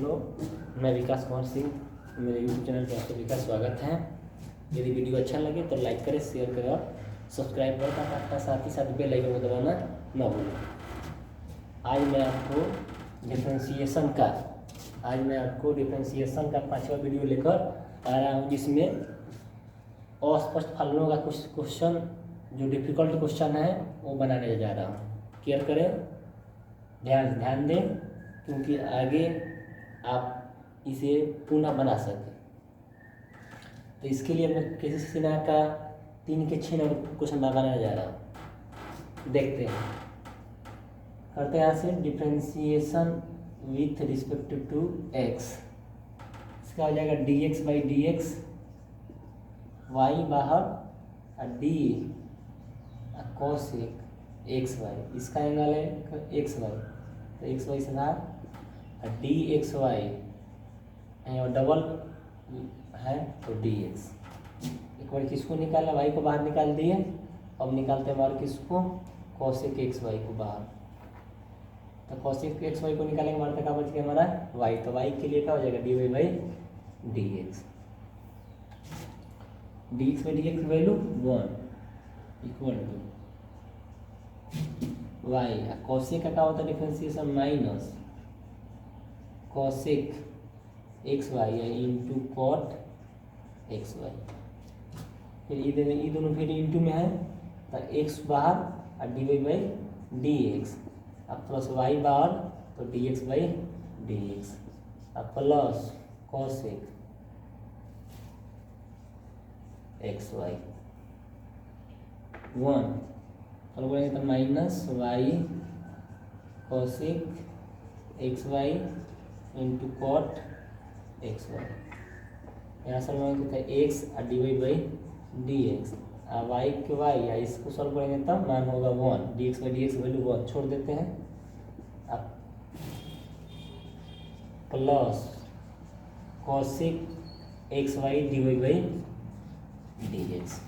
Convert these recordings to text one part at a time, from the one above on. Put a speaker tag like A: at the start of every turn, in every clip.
A: Hello, मैं विकास कुमार सिंह, मेरे YouTube channel पर आपका विकास स्वागत है। यदि वीडियो अच्छा लगे तो लाइक करें, शेयर करें और सब्सक्राइब करें ताकि आपका साथ ही साथ बेल आइकन को दबाना न भूलें। आज मैं आपको डिफरेंशिएशन का 5वां वीडियो लेकर आ रहा हूँ, जिसमें अस्पष्ट फलनों का कुछ क्वेश्चन जो डिफ़िकल्ट क्वेश्चन है वो बनाने जा रहा हूँ। केयर करें, ध्यान दें, क्योंकि आगे आप इसे पुनः बना सकें। तो इसके लिए मैं किसी सिन्हा का 3 के 6 नंबर क्वेश्चन बनाने जा रहा हूँ। देखते हैं, करते हैं यहाँ से differentiation with respect to X. इसका हो जाएगा dx बाई dx, y बाहर और d cos एक्स वाई, इसका एंगल है एक्स वाई, तो एक्स वाई से बाहर डी एक्स वाई और डबल है तो डी एक्स। एक बार किसको निकाला, वाई को बाहर निकाल दिए। अब निकालते हैं बाहर किसको, कॉसेक एक्स वाई को बाहर। तो कॉसेक एक्स वाई को निकालेंगे, हमारे तक बच गया हमारा वाई। तो वाई के लिए क्या हो जाएगा, D Y by D x. D x by D X value 1 equal to Y. Cosec का क्या होता है differentiation, minus cosec x Y into cot x Y. फिर ये दोनों फिर इंटू में है तो एक्स बाहर और D Y by D x, अब प्लस वाई बाहर तो D x by D x, अब प्लस कॉसेक एक्स वाई 1 और बोलेंगे तो minus Y cosec x Y into cot x Y. यहाँ सर मांगे एक्स और D Y by D X, Y के वाई या इसको सॉल्व करेंगे तब मान होगा 1, D x by D X value 1 छोड़ देते हैं। अब plus cosec x Y D Y by D X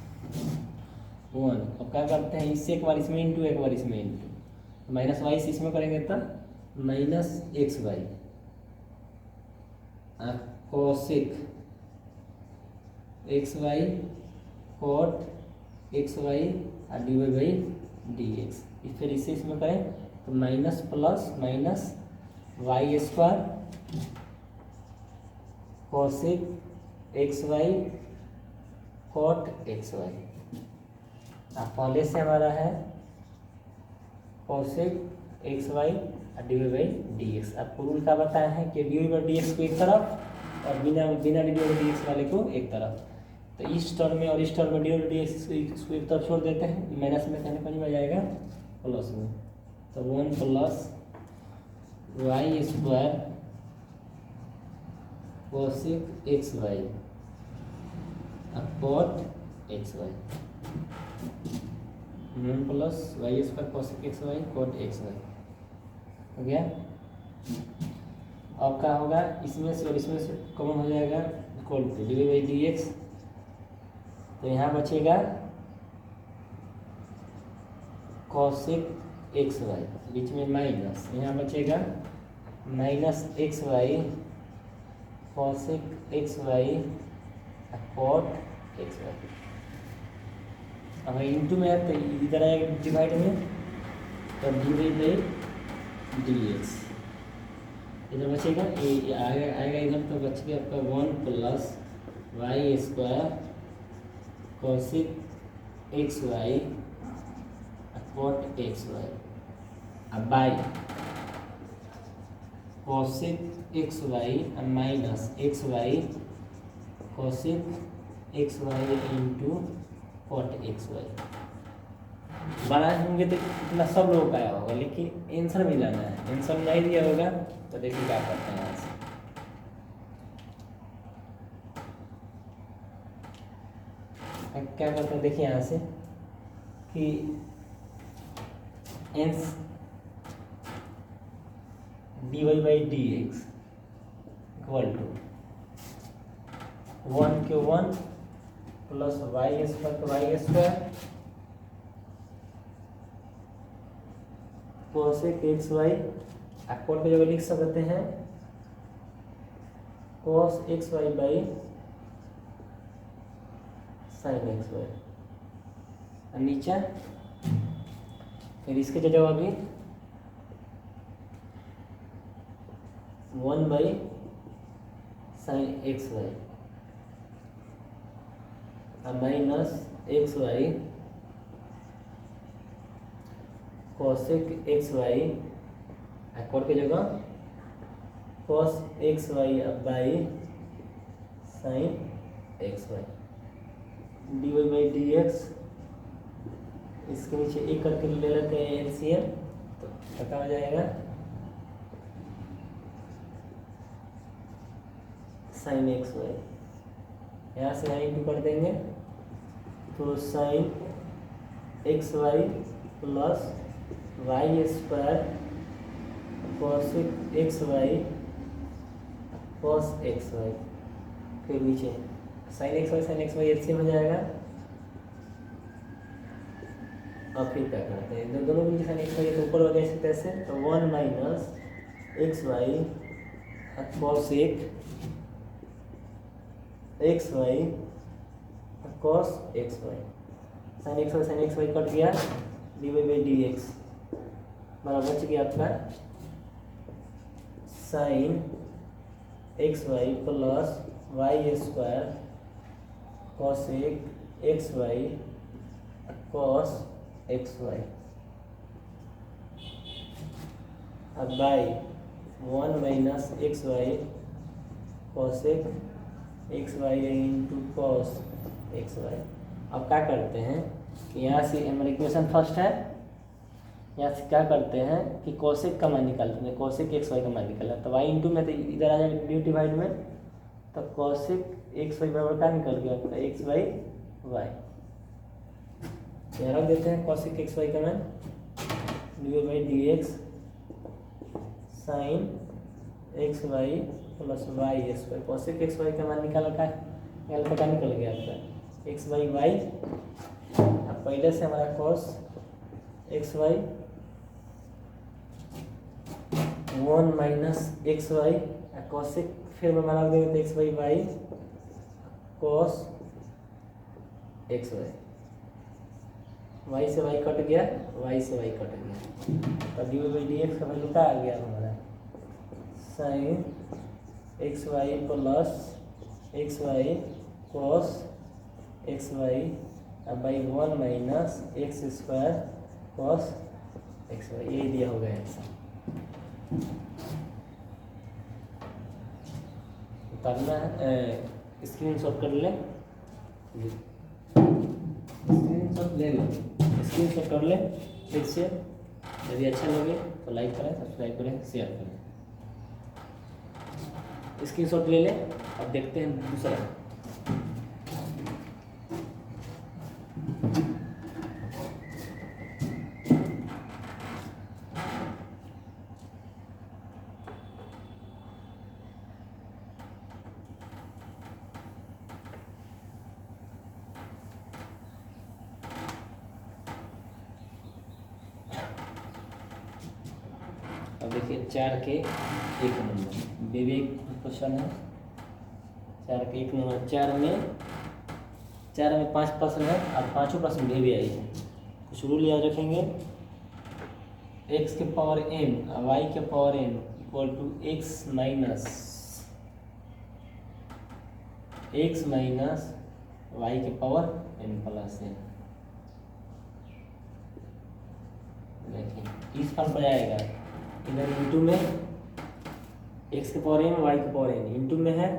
A: 1। अब क्या करते हैं, इससे एक बार इसमें इंटू, एक बार इसमें इंटू, माइनस वाई से इसमें करेंगे तब minus x Y cosec x Y cot x y और D Y by D x. फिर इसे इसमें करें तो minus plus minus y square cosec x Y cot x Y. अब पहले से हमारा है कॉसेक एक्स वाई और D Y by D x. आपको रूल क्या बताया है कि d Y by D x को एक तरफ और बिना d Y by D x वाले को एक तरफ। तो इस टर्म में और इस टर्म में D Y by D x को एक तरफ छोड़ देते हैं, माइनस में कहने पर आ जाएगा प्लस में। तो 1 plus Y square cosec x y और cot x Y, 1 plus Y square cosec x Y cot x y हो गया। अब क्या होगा, इसमें से और इसमें से कॉमन हो जाएगा equal to D Y by D x. तो यहाँ बचेगा कॉसेक एक्स वाई, बीच में माइनस, यहाँ बचेगा minus x Y cosec x Y cot x Y. अब इंटू में है तो इधर आएगा डिवाइड में, तो D Y by D x इधर बचेगा, ये आएगा इधर, तो बच गया आपका 1 plus Y square cosec x Y cot x Y. अब by cosec x y minus x Y cosec x Y into cot x y. बना होंगे तो इतना सब लोगों का आया होगा, लेकिन आंसर भी लाना है। आंसर नहीं दिया होगा तो देखिए क्या करते हैं। यहाँ से क्या करते हैं, देखिए यहाँ से कि ans d Y by D x equal to 1 के 1 प्लस वाई स्क्वायर के y square cosec x Y, cot की जगह लिख सकते हैं cos x Y by sine x y. और नीचे फिर इसके जगह अभी 1 बाई साइन एक्स वाई और minus x Y cosec x y cot की जगह cos x Y by sine x Y D Y by D x. इसके नीचे एक करके ले लेते हैं एलसीएम, तो पता हो जाएगा साइन एक्स वाई। यहाँ से यहाँ इंटू कर देंगे तो sine x Y plus Y square cosec x Y cos x Y. फिर नीचे साइन एक्स वाई एलसीएम हो जाएगा। अब फिर क्या करते हैं, दोनों में साइन एक्स वाई तो ऊपर हो जाए इसी तरह से, तो 1 minus x Y cosec x Y cos x y. Sine x y cut गया, d Y by D x बराबर बच गया आपका sine x Y plus Y square cosec x Y cos x Y. अब by 1 minus x Y cosec x Y into cos x Y. अब क्या करते हैं कि यहाँ से हमारा इक्वेशन फर्स्ट है, यहाँ से क्या करते हैं कि कॉसेक का मान निकालते हैं, कॉसेक एक्स वाई का मान निकाला तो वाई इंटू में तो इधर आ जाएगा डी डिवाइड में, तो कॉसेक एक्स वाई बराबर क्या निकल गया आपका एक्स वाई वाई। यहाँ रख देते हैं कॉसेक एक्स वाई का मान D by D X sine x Y plus Y square. Cosec x Y का मान निकाला क्या निकल गया आपका एक्स वाई वाई। अब पहले से हमारा cos x Y 1 minus x Y cosec, फिर मैं बना देंगे तो X Y Y cos x Y. Y से वाई कट गया, वाई से वाई कट गया, तो D Y by D x का वैल्यू क्या आ गया हमारा sine x Y plus X Y cos x Y by 1 minus X square cos x Y. यही दिया हो गया आंसर। करना है स्क्रीन शॉट कर ले, स्क्रीन शॉट ले लो, स्क्रीन शॉट कर ले फिर से। यदि अच्छा लगे तो लाइक करें, सब्सक्राइब करें, शेयर करें। स्क्रीन शॉट ले ले। अब देखते हैं दूसरा। अब देखिए 4 के 1 नंबर बेबी एक क्वेश्चन है। 4 के 1 नंबर, 4 में 5 प्रश्न है और 5 प्रश्न बेबी आई है। कुछ रूल याद रखेंगे, x के पावर m और y के power n equal to x minus y के पावर n प्लस n। देखिए इस फॉर्म पर आएगा, इधर इंटू में x के पावर m y के पावर n इंटू में है।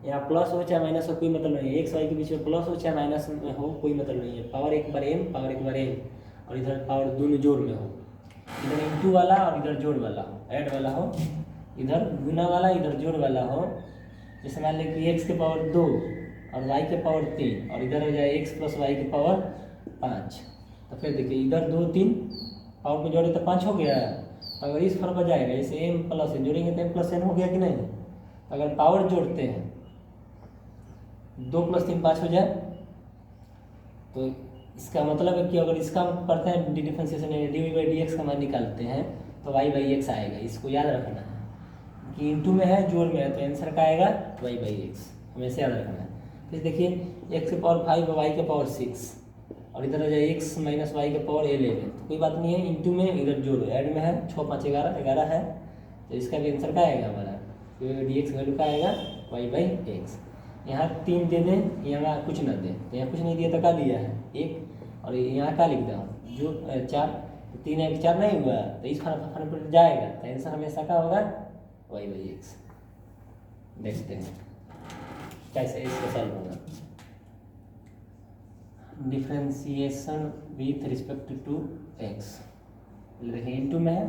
A: यहाँ प्लस हो चाहे माइनस हो कोई मतलब नहीं है, x y के बीच में प्लस हो चाहे माइनस में हो कोई मतलब नहीं है। पावर एक बार m पावर एक बार n और इधर पावर दोनों जोड़ में हो, इधर इंटू वाला और इधर जोड़ वाला हो, ऐड वाला हो, इधर गुना वाला इधर जोड़ वाला हो। जैसे मान लें कि x के पावर 2 और y के पावर 3 और इधर हो जाए x प्लस y के पावर 5। तो फिर देखिए इधर 2 3 पावर को जोड़े तो 5 हो गया। अगर इस फॉर्म पर जाएगा जैसे m प्लस n जोड़ेंगे तो m प्लस n हो गया कि नहीं। अगर पावर जोड़ते हैं 2 + 3 5 हो जाए, तो इसका मतलब है कि अगर इसका करते हैं differentiation D Y by D x का मान निकालते हैं तो वाई बाई एक्स आएगा। इसको याद रखना है इंटू में है, जोड़ में है, तो आंसर का आएगा वाई बाई एक्स, हमेशा याद रखना है। फिर देखिए एक्स के पावर 5 और वाई के पावर 6, और इधर आ जाए एक्स माइनस वाई के पावर 11, तो कोई बात नहीं है, इंटू में इधर जोड़ो, ऐड में है 6 5 11 11 है, तो इसका भी आंसर का आएगा हमारा डी एक्स वैल्यू का आएगा वाई बाई एक्स। यहाँ 3 दे दें, यहाँ कुछ ना दें, तो यहाँ कुछ नहीं दिया तो क्या दिया है 1, और यहाँ क्या लिख दें जो 4, 3 1 4 नहीं हुआ, तो इस फॉर्म पर जाएगा, तो आंसर हमेशा का होगा वाई बाई एक्स। देखते हैं कैसे इसका सॉल्व होगा। Differentiation with respect to X, देखिए इंटू में है,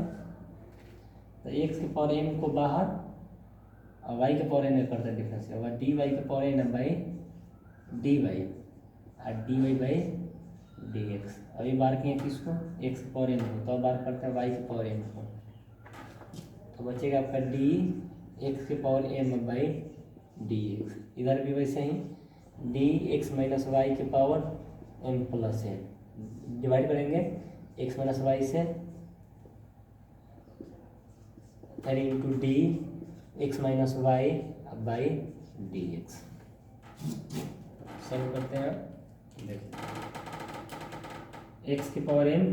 A: तो एक्स के पावर एन को बाहर और वाई के पावर एन करते हैं डिफरेंस होगा, डी वाई के power n by d y और D Y by D x. अभी बार किए किसको, एक्स के पावर एन को, तो अब बार करते हैं वाई के पावर एन को, तो बचेगा आपका डी एक्स के power M by D x. इधर भी वैसे ही डी एक्स माइनस वाई के power M plus N, divide करेंगे एक्स माइनस वाई से, फिर into D x minus Y by D X. Solve करते हैं, देखिए एक्स की पावर एन,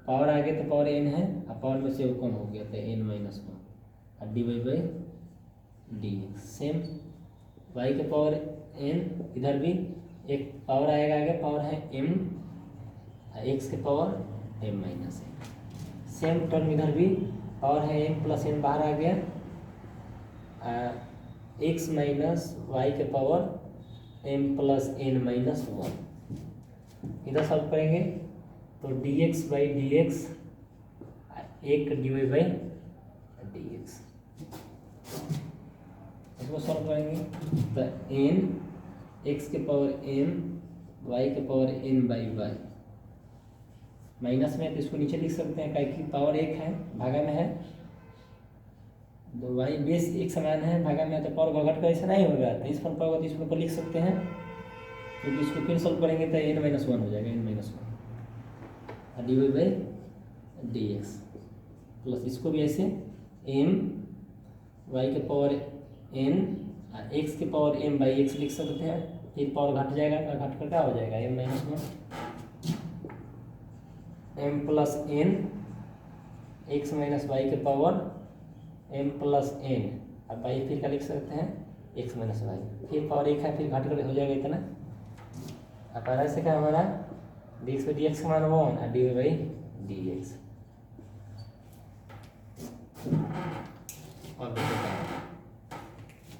A: पावर आगे तो पावर एन है, और पावर में से वो कम हो गया था एन माइनस 1, और D Y by D X. Same Y के पावर एन, इधर भी एक पावर आएगा, आगे पावर है एम, एक्स के power M minus N. Same term इधर भी पावर है एम प्लस एन, बाहर आ गया, एक्स माइनस वाई के power M plus n minus 1। इधर सॉल्व करेंगे तो D x by D x, एक d Y by D x, इसको सॉल्व करेंगे तो एन एक्स के पावर एम वाई के power n by y, minus में तो इसको नीचे लिख सकते हैं, क्योंकि पावर एक है, भागा में है, तो वाई बेस एक समान है, भागा में है, तो पावर घट का ऐसा नहीं होगा, तो इस पर पावर तो इस पर लिख सकते हैं, क्योंकि इसको फिर सॉल्व करेंगे तो एन माइनस 1 हो जाएगा, N minus 1 D Y by D x, plus इसको भी ऐसे एम वाई के पावर एन एक्स के पावर एम बाई एक्स लिख सकते हैं, फिर पावर घट जाएगा, घट कर क्या हो जाएगा M minus 1 M plus N x minus Y के पावर एम प्लस एन, अब बाई फिर क्या लिख सकते हैं एक्स माइनस वाई, फिर पावर एक है, फिर घट कर हो जाएगा इतना, अब पहले से क्या हमारा d x by D x का मान 1 और D Y by D x. और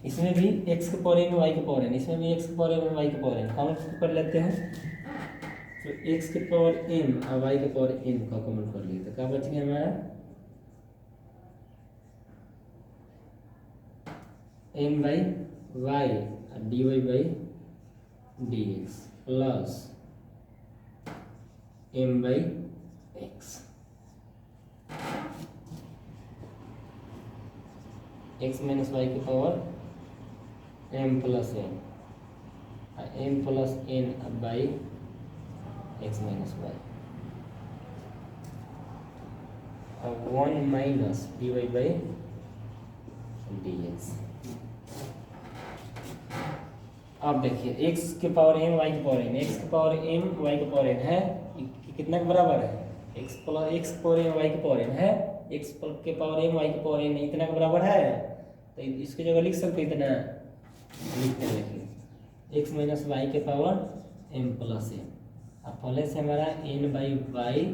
A: इसमें भी एक्स के पावर एन वाई के पावर एन, इसमें भी एक्स के पावर एन वाई के पावर एन कॉमन कर लेते हैं, तो एक्स के पावर एम और वाई के पावर एन का कॉमन कर लिए, तो क्या बच गया हमारा m by Y D Y by D x plus M by x, x minus Y के power M plus M plus N by x minus Y, और 1 minus D Y by D x. अब देखिए x के power m Y के power N, x के power m Y के power n है, कितना के बराबर है, एक्स प्लस एक्स के पावर एम वाई के पावर एन है, एक्स के पावर एम वाई के पावर एन इतना के बराबर है, तो इसकी जगह लिख सकते इतना, लिखते हैं देखिए एक्स माइनस वाई के पावर एम प्लस एन, अब पहले से हमारा N by Y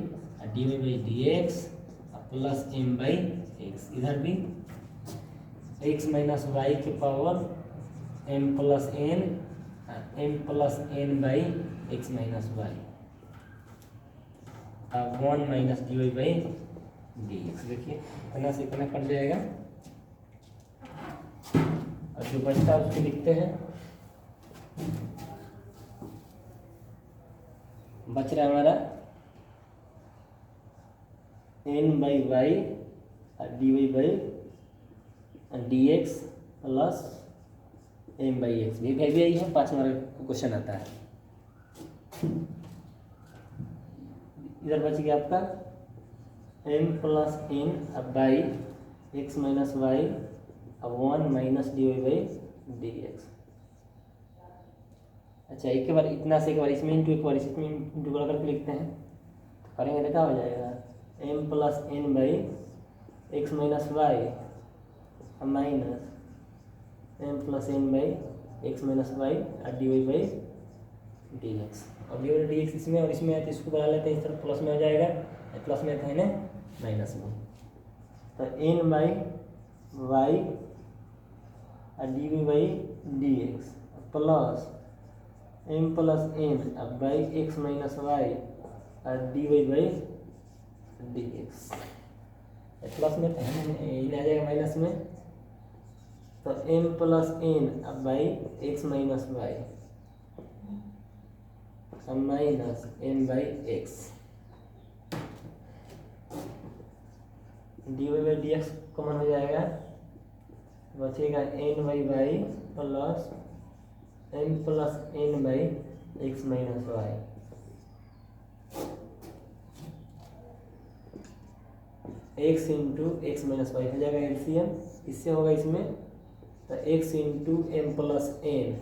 A: D Y by D x plus M by X, इधर भी एक्स माइनस वाई के power M plus N by x minus Y, अब 1 minus D Y by D X. देखिए इतना से इतना कट जाएगा, और जो बचता है उसको लिखते हैं, बच रहा है हमारा N by Y D Y by D x plus M by X, भी यही है, 5 नंबर का क्वेश्चन आता है। इधर बच गया आपका एम प्लस एन अब बाई एक्स माइनस वाई अब 1 minus D Y by D X. अच्छा एक बार इतना से एक बार इसमें इंटू एक बार इसमें इंटू करके लिखते हैं तो करेंगे तो क्या हो जाएगा m plus N by x minus y minus m plus N by x minus Y और D Y by D x. और डी वाई डी एक्स इसमें और इसमें है तो इसको बना लेते हैं, इस तरफ प्लस में हो जाएगा, प्लस में है ना माइनस में। तो एन बाई वाई और D Y by D x plus M plus N अब बाई एक्स माइनस वाई और D Y by D x. Plus में इन आ जाएगा माइनस में, तो एम प्लस एन अब बाई एक्स माइनस वाई अब minus N by X D Y by D X common हो जाएगा, बचेगा N Y by plus M plus N by x minus Y. X into x minus y हो जाएगा LCM, इससे होगा इसमें तो x into m plus n,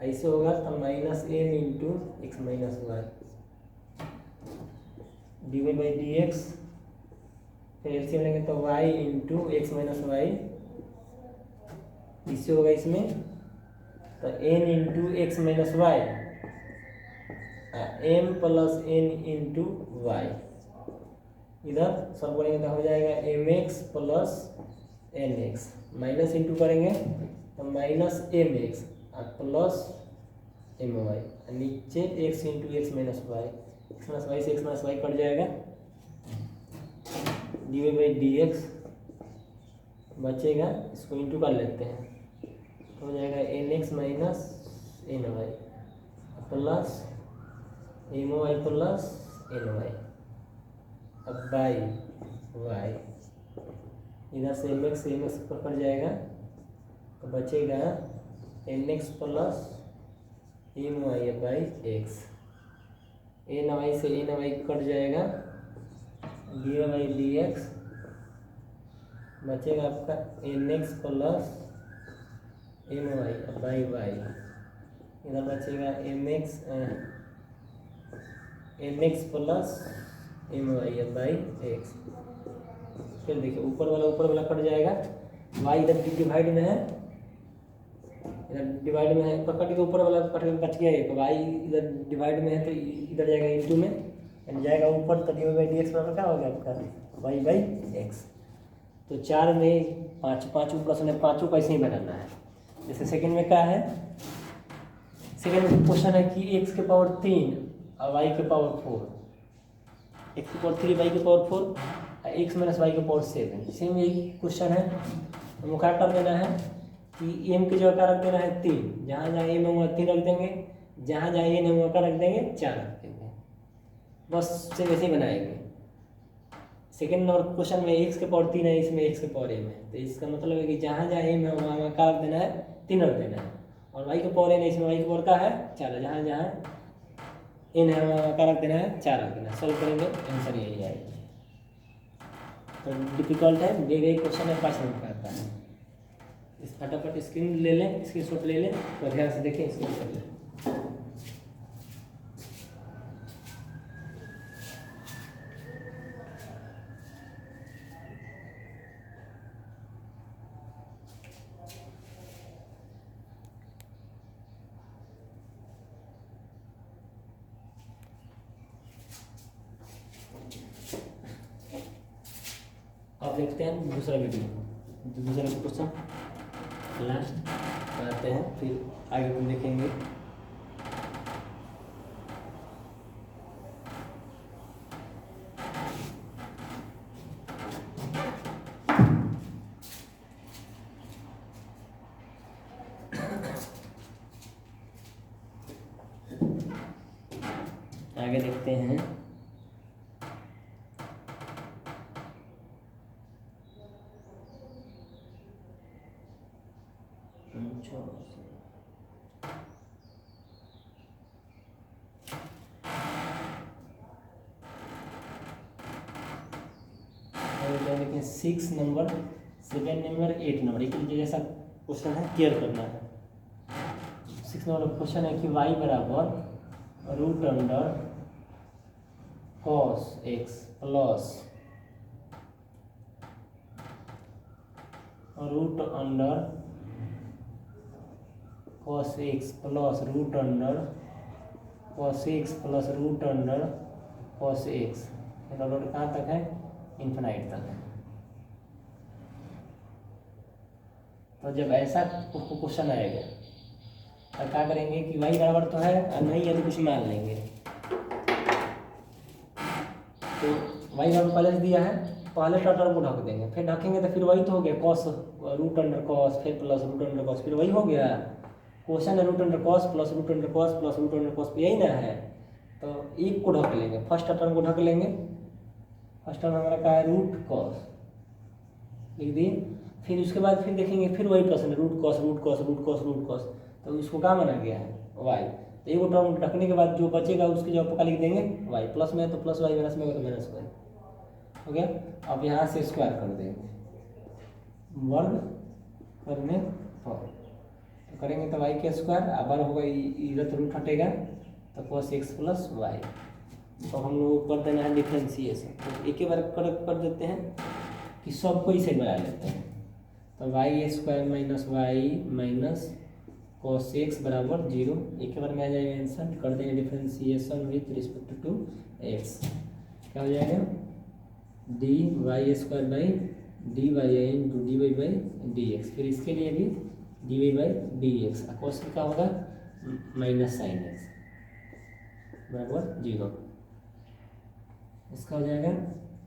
A: ऐसे होगा तो minus m into x minus y D Y by D x. फिर एलसीएम लेंगे तो y into x minus y, इससे होगा इसमें तो n into x minus y m plus n into y. इधर सब करेंगे तो हो जाएगा m x plus N x, minus into करेंगे तो माइनस एम एक्स और प्लस एम वाई, नीचे x into x minus Y, x minus Y से एक्स माइनस वाई कट जाएगा, D Y by D x बचेगा, इसको इंटू कर लेते हैं तो हो जाएगा n x minus n y plus m y plus n y अब बाई वाई, इधर से एम एक्स पर कट जाएगा तो बचेगा n x plus m y by x, n y से एन वाई कट जाएगा, D Y by D x बचेगा आपका n x plus m y by y, इधर बचेगा m x plus m y by x. फिर देखिए ऊपर वाला कट जाएगा, वाई इधर डिवाइड में है, इधर डिवाइड में है, ऊपर कट के ऊपर वाला कट के बच गया एक, वाई इधर डिवाइड में है तो इधर जाएगा इंटू में जाएगा ऊपर, तो D Y by D x बराबर क्या हो गया आपका वाई बाई एक्स। तो 4 में 5 5 प्लस ने पाँचों को ऐसे ही बनाना है। जैसे सेकंड में क्या है, सेकंड में क्वेश्चन है कि एक्स के पावर 3 और वाई के पावर 4, एक्स की पावर 3 वाई की पावर 4 एक्स माइनस वाई की पावर 7, सेम यही क्वेश्चन है। हमको क्या कर देना है कि एम की जगह क्या रख देना है 3, जहाँ जहाँ एम होगा 3 रख देंगे, जहाँ जहाँ एन होगा क्या रख देंगे 4 रख देंगे, बस से वैसे ही बनाएंगे। सेकेंड नंबर क्वेश्चन में एक्स के पावर 3 है, इसमें एक्स के पावर एम है, तो इसका मतलब है कि जहाँ जहाँ एम है वहाँ क्या रख देना है 3 रख देना है, और वाई के पावर एन है, इसमें वाई के पावर क्या है 4 है, जहाँ जहाँ इन है क्या रख देना है 4 रख देना है। सॉल्व करेंगे आंसर यही आएगा। तो डिफिकल्ट है, दे गई क्वेश्चन है 5 नंबर का आता है। इस फटाफट स्क्रीन ले लें, स्क्रीनशॉट ले लें और ध्यान से देखें, स्क्रीन कर लें। अब देखते हैं दूसरा वीडियो, दूसरा क्वेश्चन लास्ट आते हैं, फिर आगे हम देखेंगे। आगे देखते हैं। देखिए 6 नंबर, 7 नंबर, 8 नंबर, एक जैसा क्वेश्चन है क्लियर करना है। 6 नंबर क्वेश्चन है कि y बराबर root under cos x plus root under cos x plus root under cos x plus root under cos x, order कहाँ तक है? इन्फिनाइट तक है। तो जब ऐसा क्वेश्चन आएगा तो क्या करेंगे कि y बराबर तो है और नहीं है तो कुछ मान लेंगे। तो y बराबर पहले से दिया है, पहले टर्म को ढक देंगे, फिर ढकेंगे तो फिर वही तो हो गया cos रूट अंडर cos, फिर प्लस रूट अंडर cos, फिर वही हो गया। क्वेश्चन है root under cos plus root under cos plus root under cos, यही ना है। तो एक को ढक लेंगे, फर्स्ट टर्म को ढक लेंगे। फर्स्ट टर्म हमारा क्या है? रूट cos लिख दिए। फिर उसके बाद फिर देखेंगे, फिर वही प्रश्न है root cos root cos root cos root cos, तो इसको क्या माना गया है? y। तो एक टर्म ढकने के बाद जो बचेगा उसकी जगह पर लिख देंगे y, प्लस में तो प्लस y, माइनस में तो माइनस y, हो गया। अब यहाँ से स्क्वायर कर देंगे, वर्ग करने पर तो करेंगे तो y के स्क्वायर, अब होगा इधर तो रूट हटेगा तो cos x प्लस y। तो हम लोग कर देना है डिफ्रेंशिएशन, तो एक ही बार कर देते हैं कि सबको इसे बना लेते हैं। तो y square minus y minus cos x बराबर 0, एक बार में आ जाएगा आंसर। कर देंगे differentiation with respect to x, क्या हो जाएगा? D y square by d y into d Y by D x, फिर इसके लिए भी d Y by D x, cos का होगा माइनस साइन एक्स बराबर 0। इसका हो जाएगा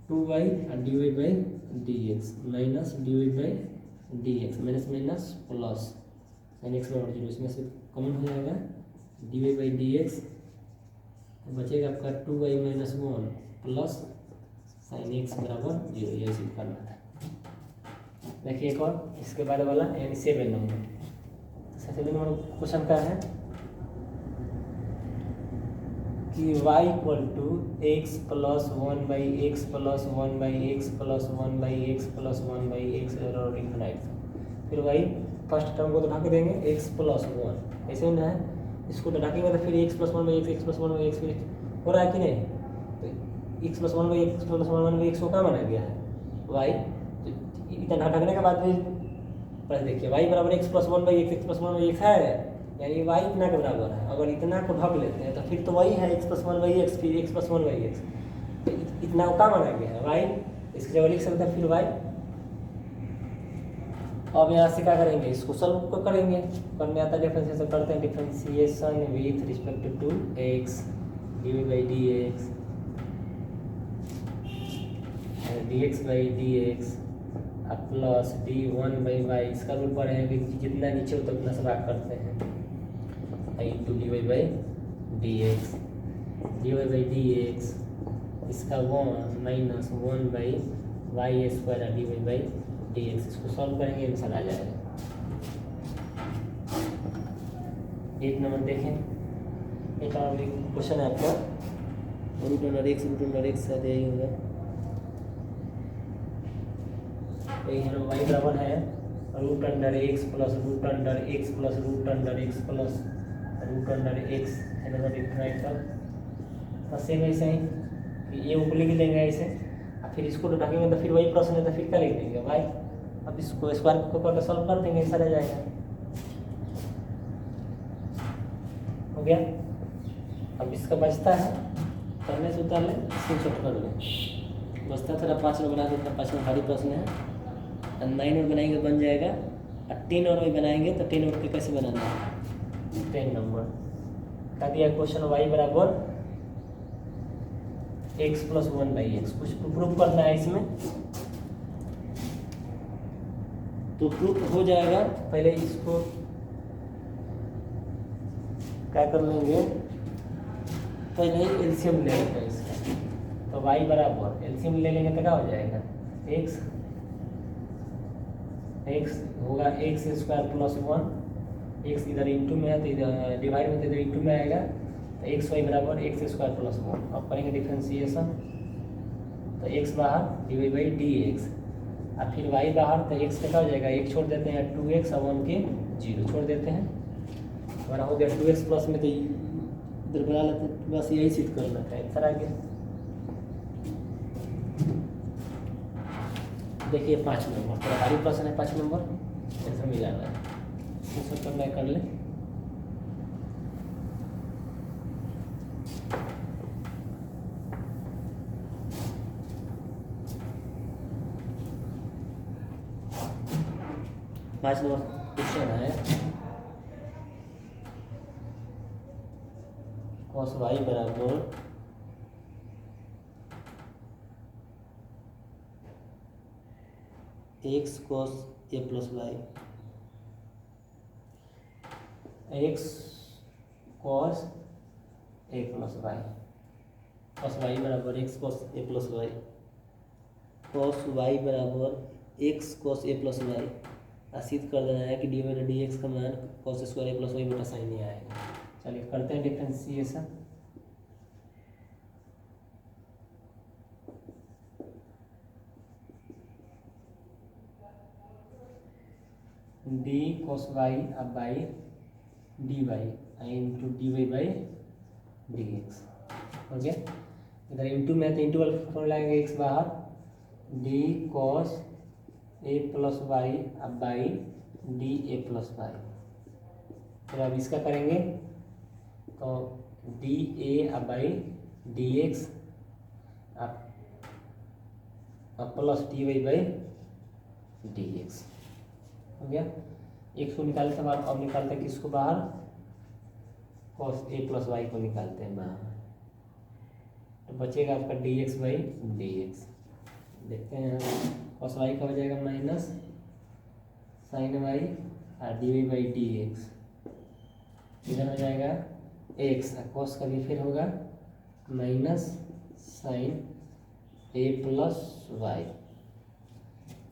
A: 2y और D Y by D x minus D Y by D x, minus minus plus sine x बराबर 0, इसमें से कॉमन हो जाएगा D Y by D x, बचेगा आपका 2y minus 1 plus sine x बराबर 0, ये सिर्फ करना था। देखिए एक और इसके बाद वाला यानी 7 नंबर। 7 नंबर क्वेश्चन का है कि y equal to x plus 1 by x plus 1 by x plus 1 by x plus 1 by x और इन्फिनाइट। फिर वही फर्स्ट टर्म को तो ढक देंगे x प्लस 1, ऐसे ही ना है, इसको तो ढकेंगे तो फिर x plus 1 by x plus 1 by x, फिर हो रहा है कि नहीं? तो x plus 1 by x plus 1 by x को क्या माना गया है? y। तो इतना ढकने के बाद भी पहले देखिए y बराबर x plus 1 by x plus 1 by x है, यानी y इतना के बराबर है। अगर इतना को ढक लेते हैं तो फिर तो वही है एक्स प्लस 1 बाई एक्स, फिर एक्स प्लस 1 बाई एक्स, तो इतना को क्या माना गया है? y। इसके जगह लिख सकते हैं फिर y। अब यहाँ से क्या करेंगे? इसको सॉल्व को करेंगे, करने आता है डिफरेंशिएशन, करते हैं differentiation with respect to x d by D x D x by D x plus d 1 by y. इसका रूल पर है कि जितना नीचे उतना उतना से भाग करते हैं, into d Y by D x, D Y by D x इसका 1 माइनस 1 by y square d Y by D x. इसको सॉल्व करेंगे, आंसर आ जाएगा। 8 नंबर देखें, एक और क्वेश्चन है आपका रूट अंडर एक्स शायद यही होगा। वाई बराबर है root under x plus root under x plus root under x plus root under x infinite तक। तो सेम ऐसे ही ये ऊपर लिख देंगे ऐसे, और फिर इसको तो ढकेंगे तो फिर वही प्रश्न है, तो फिर क्या लिख देंगे वाई। अब इसको स्क्वायर को करके सॉल्व कर देंगे, ऐसा रह जाएगा। हो गया। अब इसका बचता है, करने से उतार लें, स्क्रीनशॉट कर लें। बचता है थोड़ा 5 नंबर बना देते हैं, 5 नंबर भारी प्रश्न है। 9 और बनाएंगे बन जाएगा, और 10 और भी बनाएंगे तो 10 और के कैसे बनाना है? 10 नंबर का दिया क्वेश्चन वाई बराबर एक्स प्लस 1 बाई एक्स, कुछ प्रूफ करना है इसमें, तो प्रूफ हो जाएगा। पहले इसको क्या कर लेंगे, पहले एलसीएम ले लेते हैं इसका। तो y बराबर एलसीएम ले लेंगे तो क्या हो जाएगा? x होगा एक्स स्क्वायर प्लस 1, एक्स इधर इंटू में है तो इधर डिवाइड में, तो इधर इंटू में आएगा, तो एक्स वाई बराबर एक्स स्क्वायर प्लस 1। अब करेंगे डिफ्रेंशिएशन, तो तो एक्स बाहर डी बाई डी एक्स, और फिर वाई बाहर, तो एक्स का क्या हो जाएगा, एक छोड़ देते हैं 2x और 1 के 0 छोड़ देते हैं, हमारा हो गया 2x प्लस में, तो इधर बना लेते हैं, बस यही सिद्ध करना था, आंसर आ गया। देखिए 5 नंबर थोड़ा भारी प्रश्न है, 5 नंबर आंसर मिलाना है, इसको करना कर ले। पाँच नंबर क्वेश्चन है, कॉस वाई बराबर x cos a plus y, x cos a plus Y, cos Y बराबर x cos a plus Y, cos Y बराबर x cos a plus Y, सिद्ध कर देना है कि डी बाई डी एक्स का मान cos square a plus y बटा साइन ए आएगा। चलिए करते हैं डिफरेंशिएशन। डी कॉस वाई अब by d y into d Y by D x, okay. इधर इंटू में तो इंटू वाला फॉर्मूला लाएंगे, एक्स बाहर d cos a plus y अब by d a plus y, फिर अब इसका करेंगे तो डी ए अब बाई डी एक्स अब plus d Y by D x हो गया। एक्स को निकालते हैं अब निकालते हैं किसको बाहर, कॉस ए प्लस वाई को निकालते हैं बाहर, तो बचेगा आपका D x by D x. देखते हैं कॉस वाई का हो जाएगा माइनस साइन वाई और D Y by D x, इधर हो जाएगा एक्स, कॉस का भी फिर होगा minus sine a plus y,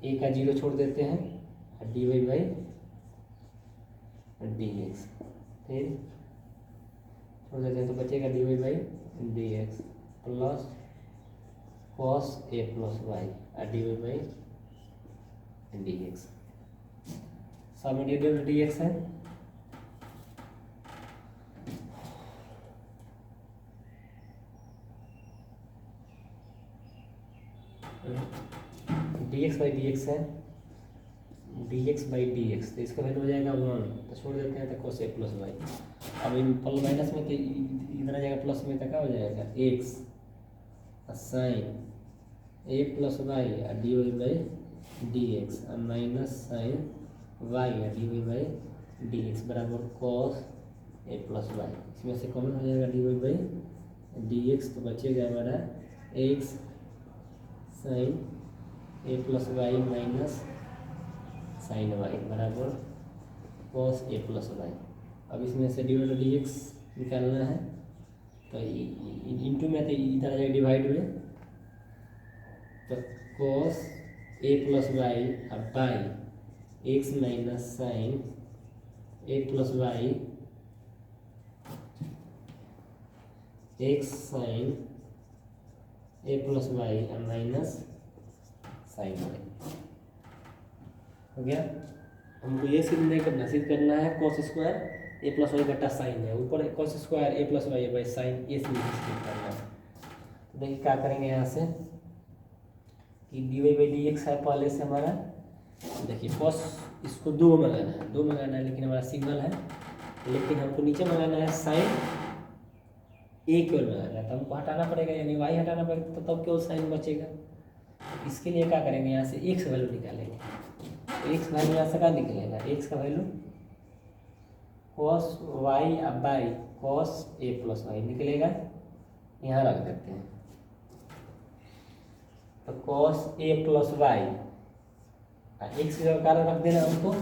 A: a का 0 छोड़ देते हैं और D Y by D x, फिर छोड़ देते हैं तो बचेगा d Y by D x plus cos a plus y और D Y by D x, सब में डी एक्स है। D x by D x है, d x by D x, तो इसका वैल्यू हो जाएगा 1, तो छोड़ देते हैं तो कॉस ए प्लस वाई, अब इन पल माइनस में तो इधर आ जाएगा प्लस में, तो क्या हो जाएगा x sine a plus y और D Y by D x minus sine y और D Y by D x बराबर कॉस ए प्लस वाई, इसमें से कॉमन हो जाएगा D Y by D x, तो बचेगा हमारा x sine a plus y minus sine y बराबर कॉस ए प्लस वाई। अब इसमें से डी वाई डी एक्स निकालना है, तो इंटू में तो इधर आ जाएगा डिवाइड में, तो कॉस ए प्लस वाई अब by x minus sine a plus y x sine a plus y minus sine y हो गया। हमको ये सिद्ध नहीं करना, सिद्ध करना है cos square a plus y बटा साइन है, ऊपर cos square a plus y by sine a से सिद्ध करना है। तो देखिए क्या करेंगे यहाँ से कि d Y by D x है पहले से हमारा, देखिए कॉस इसको 2 मंगाना है, 2 मंगाना है, लेकिन हमारा सिग्नल है, लेकिन हमको नीचे मंगाना है साइन ए केवल मंगाना है, तो हमको हटाना पड़ेगा, यानी वाई हटाना पड़ेगा, तो तब केवल साइन बचेगा। इसके लिए क्या करेंगे, यहाँ से एक्स वैल्यू निकालेंगे, तो एक्स वैल्यू यहाँ से क्या निकलेगा, एक्स का वैल्यू कॉस वाई अब by cos a plus y निकलेगा, यहाँ रख देते हैं, तो cos a plus y x के कारण रख देना हमको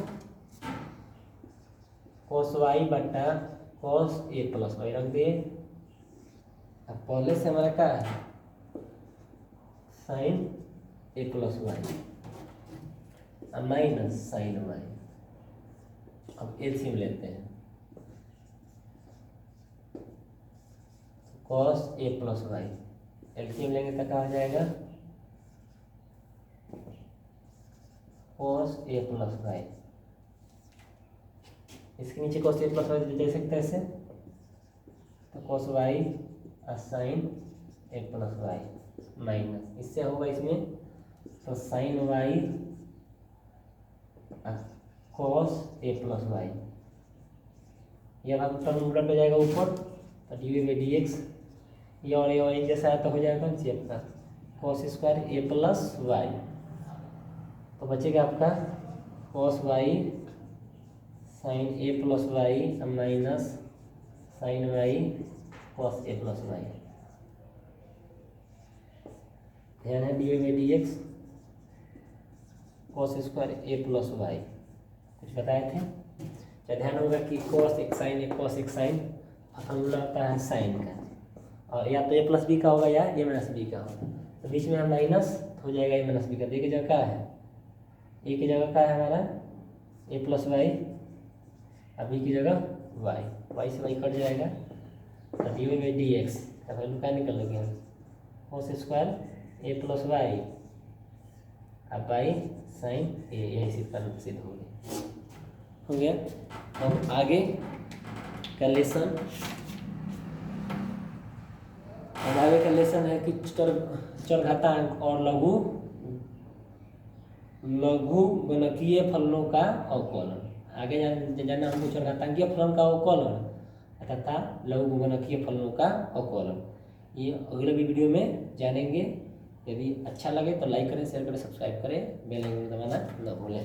A: कॉस वाई बटा कॉस ए प्लस वाई रख दिए। अब पहले से हमारा क्या है sine a plus y minus sine y, अब एलसीएम लेते हैं, cos a plus y LCM लेंगे तो क्या हो जाएगा cos a प्लस वाई। इसके नीचे cos a प्लस वाई दे सकते हैं ऐसे, तो cos y sin a plus y minus, इससे होगा इसमें तो sin y cos a plus y. यह भाग टर्म उलट हो जाएगा ऊपर, तो डी बाई डी एक्स, ये और ये एक जैसा है तो हो जाएगा आपका cos square a plus y. तो बचेगा आपका cos y sin a plus y minus sin y cos a plus y. ध्यान है d by D x cos square a plus y कुछ बताए थे। तो ध्यान होगा कि cos एक साइन फॉर्मूला आता है साइन का, और या तो a प्लस बी का होगा या a माइनस बी का होगा। तो बीच में हम माइनस हो जाएगा a माइनस बी का। ए की जगह क्या है, ए की जगह क्या है हमारा a प्लस वाई, और बी की जगह वाई, वाई से वाई कट जाएगा, तो D Y by D x का वैल्यू क्या निकल गया cos square a plus y अब बाई साइन ए, यही सिद्ध हो गया। अब आगे का लेसन, अब आगे का लेसन है कि चरघातांक और लघु गणकीय फलनों का अवकलन। आगे जानना हमको चरघातांकीय फलन का अवकलन तथा लघु गणकीय फलनों का अवकलन, ये अगले भी वीडियो में जानेंगे। यदि अच्छा लगे तो लाइक करें, शेयर करें, सब्सक्राइब करें, बेल आइकन दबाना न भूलें।